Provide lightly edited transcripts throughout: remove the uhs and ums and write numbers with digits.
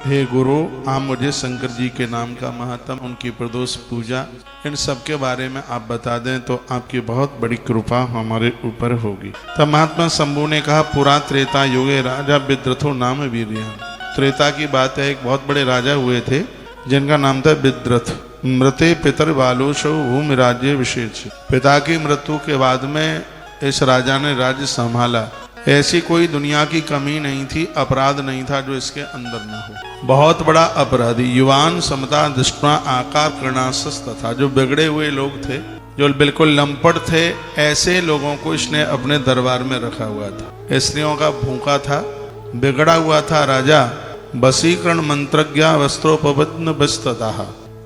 हे गुरु, आप मुझे शंकर जी के नाम का महत्व, उनकी प्रदोष पूजा, इन सब के बारे में आप बता दें तो आपकी बहुत बड़ी कृपा हमारे ऊपर होगी। तब महात्मा शंभु ने कहा, पुरा त्रेता युगे राजा विद्रथो नाम वीर्य। त्रेता की बात है, एक बहुत बड़े राजा हुए थे जिनका नाम था विद्रथ। मृते पितर बालोशो भूमि राज्य विशेष। पिता की मृत्यु के बाद में इस राजा ने राज्य संभाला। ऐसी कोई दुनिया की कमी नहीं थी, अपराध नहीं था जो इसके अंदर न हो। बहुत बड़ा अपराधी, युवान समता दृष्टा आकार करणासस था। जो बिगड़े हुए लोग थे, जो बिल्कुल लंपट थे, ऐसे लोगों को इसने अपने दरबार में रखा हुआ था। स्त्रियों का भूखा था, बिगड़ा हुआ था राजा। वशीकरण मंत्रज्ञ वस्त्रोपबद्ध बस्तता।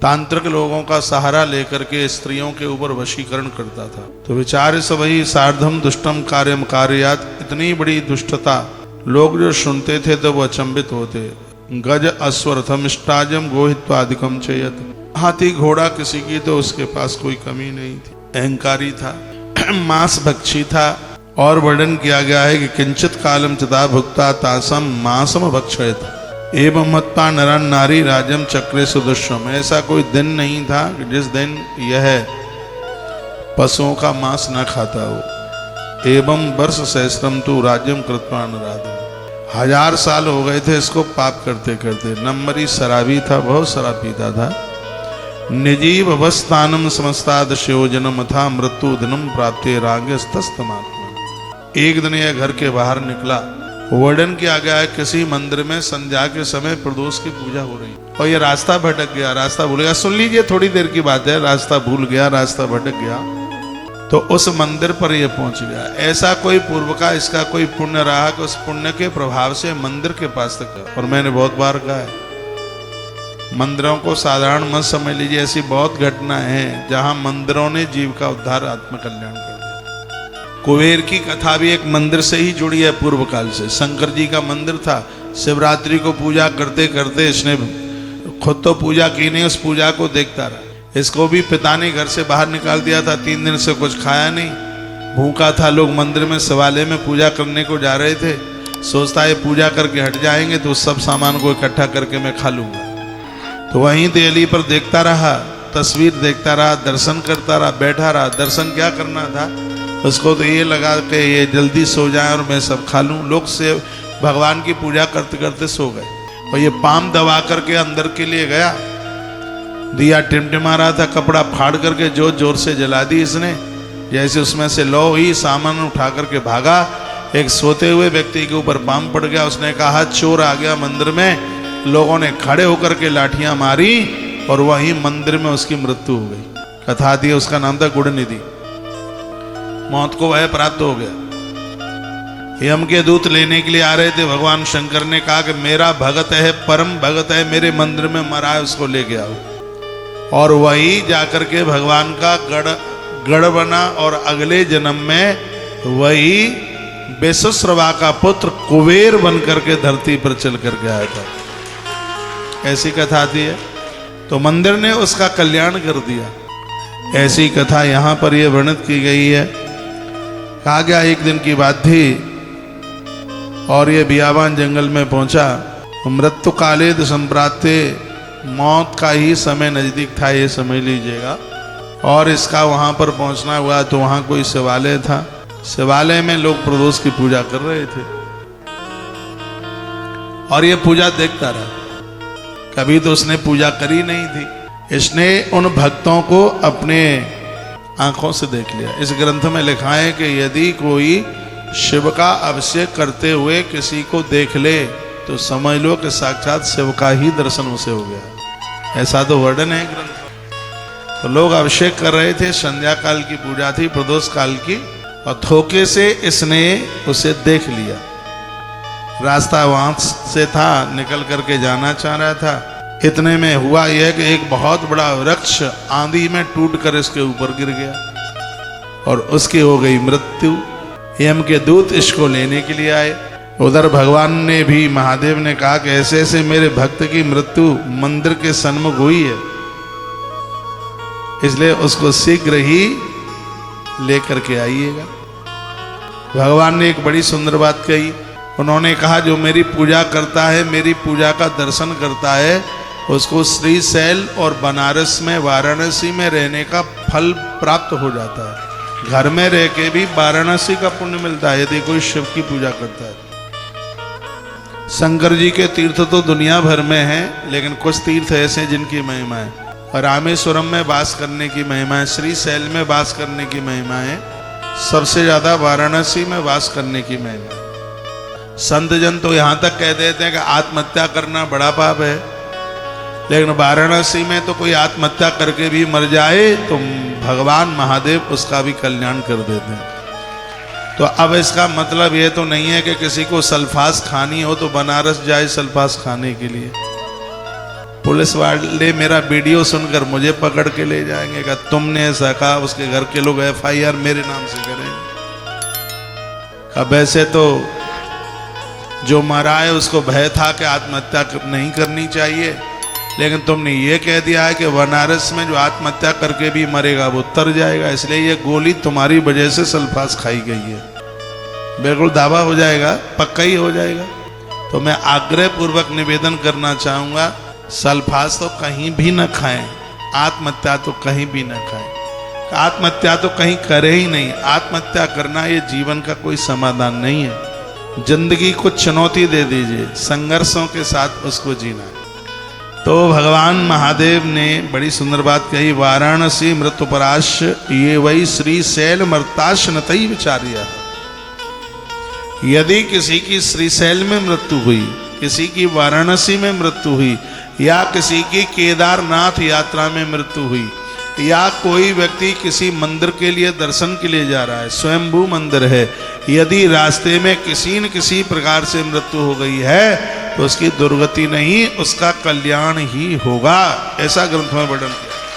तांत्रिक लोगों का सहारा लेकर के स्त्रियों के ऊपर वशीकरण करता था। तो विचार सवही सार्धम दुष्टम कार्यम कार्यात। इतनी बड़ी दुष्टता, लोग जो सुनते थे तो वो अचंभित होते। गज अश्वरथम इष्टाजम गोहित्वादिकम चयत। हाथी घोड़ा किसी की तो उसके पास कोई कमी नहीं थी। अहंकारी था, मांस भक्षी था। और वर्णन किया गया है कि किंचित कालम चता भुक्ता तासम मांसम भक्षयत एवं मत्पा नरन नारी राजम चक्रे सुदुष्म। ऐसा कोई दिन नहीं था कि जिस दिन यह पशुओं का मांस न खाता हो। एवं वर्ष सहस्रम तु राज्यम कृत्वा नराधम। 1000 साल हो गए थे इसको पाप करते करते। नंबरी शराबी था, बहुत शराब पीता था। निजीव अवस्थानम समस्तादशयोजनम था मृत्यु दिनम प्राप्ते रागस्तस्तमात्मा। एक दिन यह घर के बाहर निकला। वर्णन किया गया है किसी मंदिर में संध्या के समय प्रदोष की पूजा हो रही और ये रास्ता भटक गया, रास्ता भूल गया। सुन लीजिए, थोड़ी देर की बात है। रास्ता भूल गया, रास्ता भटक गया तो उस मंदिर पर यह पहुंच गया। ऐसा कोई पूर्व का इसका कोई पुण्य रहा कि उस पुण्य के प्रभाव से मंदिर के पास तक। और मैंने बहुत बार कहा है, मंदिरों को साधारण मत समझ लीजिए। ऐसी बहुत घटनाएं हैं जहां मंदिरों ने जीव का उद्धार, आत्मकल्याण कर। कुबेर की कथा भी एक मंदिर से ही जुड़ी है, पूर्व काल से। शंकर जी का मंदिर था। शिवरात्रि को पूजा करते करते इसने खुद तो पूजा की नहीं, उस पूजा को देखता रहा। इसको भी पिता ने घर से बाहर निकाल दिया था। 3 दिन से कुछ खाया नहीं, भूखा था। लोग मंदिर में शिवालय में पूजा करने को जा रहे थे। सोचता है पूजा करके हट जाएंगे तो सब सामान को इकट्ठा करके मैं खा लूंगा। तो वहीं तेली पर देखता रहा, तस्वीर देखता रहा, दर्शन करता रहा, बैठा रहा। दर्शन क्या करना था उसको, तो ये लगा के ये जल्दी सो जाए और मैं सब खा लूं। लोग से भगवान की पूजा करते करते सो गए। और ये पाम दबा करके अंदर के लिए गया। दिया टिमटिमा रहा था, कपड़ा फाड़ करके जोर जोर से जला दी इसने। जैसे उसमें से लो ही सामान उठा करके भागा। एक सोते हुए व्यक्ति के ऊपर पाम पड़ गया। उसने कहा, चोर आ गया मंदिर में। लोगों ने खड़े होकर के लाठियां मारी और वहीं मंदिर में उसकी मृत्यु हो गई। कथा दी, उसका नाम था गुड़निधि। मौत को वह प्राप्त हो गया। यम के दूत लेने के लिए आ रहे थे। भगवान शंकर ने कहा कि मेरा भगत है, परम भगत है, मेरे मंदिर में मरा है, उसको लेके आओ। और वही जाकर के भगवान का गढ़ बना। और अगले जन्म में वही बेसुश्रवा का पुत्र कुबेर बन करके धरती पर चल करके आया था। ऐसी कथा आती है। तो मंदिर ने उसका कल्याण कर दिया। ऐसी कथा यहां पर यह वर्णित की गई है। कहा गया एक दिन की बात थी और ये बियाबान जंगल में पहुंचा। मृत्यु काले संप्राप्ते, मौत का ही समय नजदीक था, ये समझ लीजिएगा। और इसका वहां पर पहुंचना हुआ तो वहां कोई शिवालय था। शिवालय में लोग प्रदोष की पूजा कर रहे थे और ये पूजा देखता रहा। कभी तो उसने पूजा करी नहीं थी। इसने उन भक्तों को अपने आंखों से देख लिया। इस ग्रंथ में लिखा है कि यदि कोई शिव का अभिषेक करते हुए किसी को देख ले तो समझ लो कि साक्षात शिव का ही दर्शन उसे हो गया। ऐसा तो वर्णन है ग्रंथ। तो लोग अभिषेक कर रहे थे। संध्या काल की पूजा थी, प्रदोष काल की। और थोके से इसने उसे देख लिया। रास्ता वहां से था, निकल करके जाना चाह रहा था। इतने में हुआ यह कि एक बहुत बड़ा वृक्ष आंधी में टूट कर इसके ऊपर गिर गया और उसकी हो गई मृत्यु। यम के दूत इसको लेने के लिए आए। उधर भगवान ने भी, महादेव ने कहा कि ऐसे ऐसे मेरे भक्त की मृत्यु मंदिर के सन्मुख हुई है, इसलिए उसको शीघ्र ही लेकर के आइएगा। भगवान ने एक बड़ी सुंदर बात कही। उन्होंने कहा जो मेरी पूजा करता है, मेरी पूजा का दर्शन करता है, उसको श्रीशैल और बनारस में, वाराणसी में रहने का फल प्राप्त हो जाता है। घर में रह के भी वाराणसी का पुण्य मिलता है यदि कोई शिव की पूजा करता है। शंकर जी के तीर्थ तो दुनिया भर में हैं, लेकिन कुछ तीर्थ ऐसे जिनकी महिमा है। रामेश्वरम में वास करने की महिमा है, श्रीशैल में वास करने की महिमा है, सबसे ज्यादा वाराणसी में वास करने की महिमा है। संत जन तो यहाँ तक कह देते हैं कि आत्महत्या करना बड़ा पाप है, लेकिन वाराणसी में तो कोई आत्महत्या करके भी मर जाए तो भगवान महादेव उसका भी कल्याण कर देते हैं। तो अब इसका मतलब ये तो नहीं है कि किसी को सल्फास खानी हो तो बनारस जाए सल्फास खाने के लिए। पुलिस वाले मेरा वीडियो सुनकर मुझे पकड़ के ले जाएंगे कि तुमने ऐसा कहा, उसके घर के लोग FIR मेरे नाम से करेंगे। अब वैसे तो जो मरा है उसको भय था कि आत्महत्या नहीं करनी चाहिए, लेकिन तुमने ये कह दिया है कि बनारस में जो आत्महत्या करके भी मरेगा वो तर जाएगा, इसलिए ये गोली तुम्हारी वजह से सल्फास खाई गई है। बिल्कुल दावा हो जाएगा, पक्का ही हो जाएगा। तो मैं आग्रह पूर्वक निवेदन करना चाहूँगा, सल्फास तो कहीं भी न खाएं, आत्महत्या तो कहीं भी न खाएं। आत्महत्या तो कहीं करे ही नहीं। आत्महत्या करना ये जीवन का कोई समाधान नहीं है। जिंदगी को चुनौती दे दीजिए, संघर्षों के साथ उसको जीना है। तो भगवान महादेव ने बड़ी सुंदर बात कही, वाराणसी मृत्युपराश ये वही श्रीशैल मर्ताश नतई विचारिया। यदि किसी की श्रीशैल में मृत्यु हुई, किसी की वाराणसी में मृत्यु हुई, या किसी की केदारनाथ यात्रा में मृत्यु हुई, या कोई व्यक्ति किसी मंदिर के लिए दर्शन के लिए जा रहा है, स्वयंभू मंदिर है, यदि रास्ते में किसी न किसी प्रकार से मृत्यु हो गई है तो उसकी दुर्गति नहीं, उसका कल्याण ही होगा, ऐसा ग्रंथ में वर्णन किया।